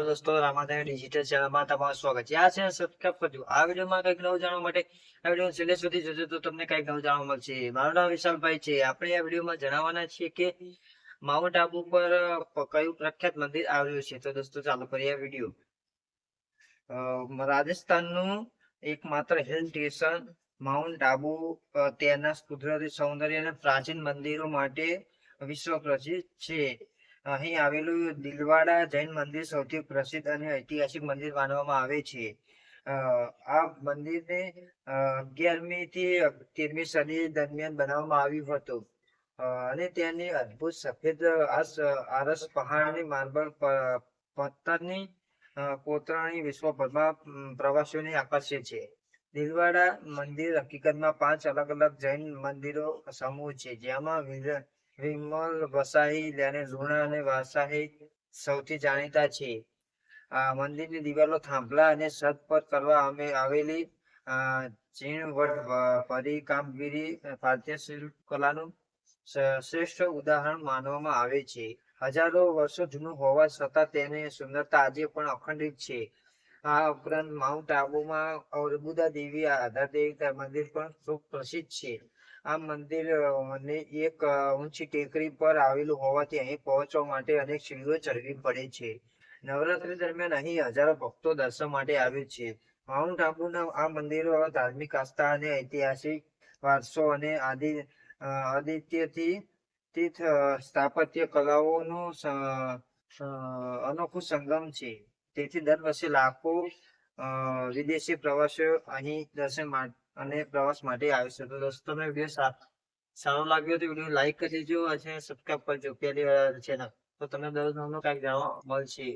દોસ્તો રામાદાય ડિજિટલ ચેનલમાં તમારું સ્વાગત છે. આ ચેનલ સબસ્ક્રાઇબ કરજો. આ વિડીયોમાં કંઈક નવું જાણવા માટે આ વિડીયો છેલ્લે સુધી જોજો તો તમને કંઈક નવું જાણવા મળશે. મારું નામ વિશાલભાઈ છે. આપણે આ વિડીયોમાં જણાવવાના છીએ કે માઉન્ટ આબુ પર કયું પ્રખ્યાત મંદિર આવેલું છે. તો દોસ્તો ચાલો કરીએ આ વિડીયો. રાજસ્થાનનું એકમાત્ર હિલ સ્ટેશન માઉન્ટ આબુ તેના કુદરતી સૌંદર્ય અને પ્રાચીન મંદિરો માટે વિશ્વ પ્રસિદ્ધ છે. અહીં આવેલું દિલવાડા જૈન મંદિર સૌથી પ્રસિદ્ધ અને ઐતિહાસિક મંદિર માનવામાં આવે છે. આ મંદિરને 11મી થી 13મી સદી દરમિયાન બનાવવામાં આવ્યું હતું અને તેની અદ્ભુત સફેદ આરસ પહાડની માર્બલ પથ્થરની કોતરણી વિશ્વભરમાં પ્રવાસીઓને આકર્ષે છે. દિલવાડા મંદિર હકીકતમાં 5 અલગ અલગ જૈન મંદિરો સમૂહ છે, જેમાં વિમલ વસાઈ અને લુણા અને વાસાઈ સૌથી જાણીતા છે. આ મંદિરની દિવાલો થાંભલા અને છત પર કરવામાં આવેલી ઝીણવટ ભરી કામગીરી ભારતીય શિલ્પકલાનું શ્રેષ્ઠ ઉદાહરણ માનવામાં આવે છે. હજારો વર્ષો જૂનું હોવા છતાં તેની સુંદરતા આજે પણ અખંડિત છે. આ ઉપરાંત માઉન્ટ આબુમાં અર્બુદા દેવી આધાર દેવતા મંદિર પણ ખૂબ પ્રસિદ્ધ છે. આ મંદિર એક ઊંચી ટેકરી પર આવેલું હોવાથી અહીં પહોંચવા માટે અનેક સીડીઓ ચડવી પડે છે. નવરાત્રી દરમિયાન અહીં હજારો ભક્તો દર્શન માટે આવે છે. માઉન્ટ આબુના આ મંદિરો ધાર્મિક આસ્થા અને ઐતિહાસિક વારસો અને આદિત્યથી તીર્થ સ્થાપત્ય કલાઓનું અનોખું સંગમ છે. તેથી દર વર્ષે લાખો વિદેશી પ્રવાસીઓ અહીં દર્શન અને પ્રવાસ માટે આવે છે. તો દોસ્તો તમને વિડીયો સારો લાગ્યો તો વિડીયો લાઈક કરી દેજો અને સબસ્ક્રાઈબ કરજો પહેલી વાર ચેનલ, તો તમને દરરોજ નવું કંઈક જાણવા મળશે.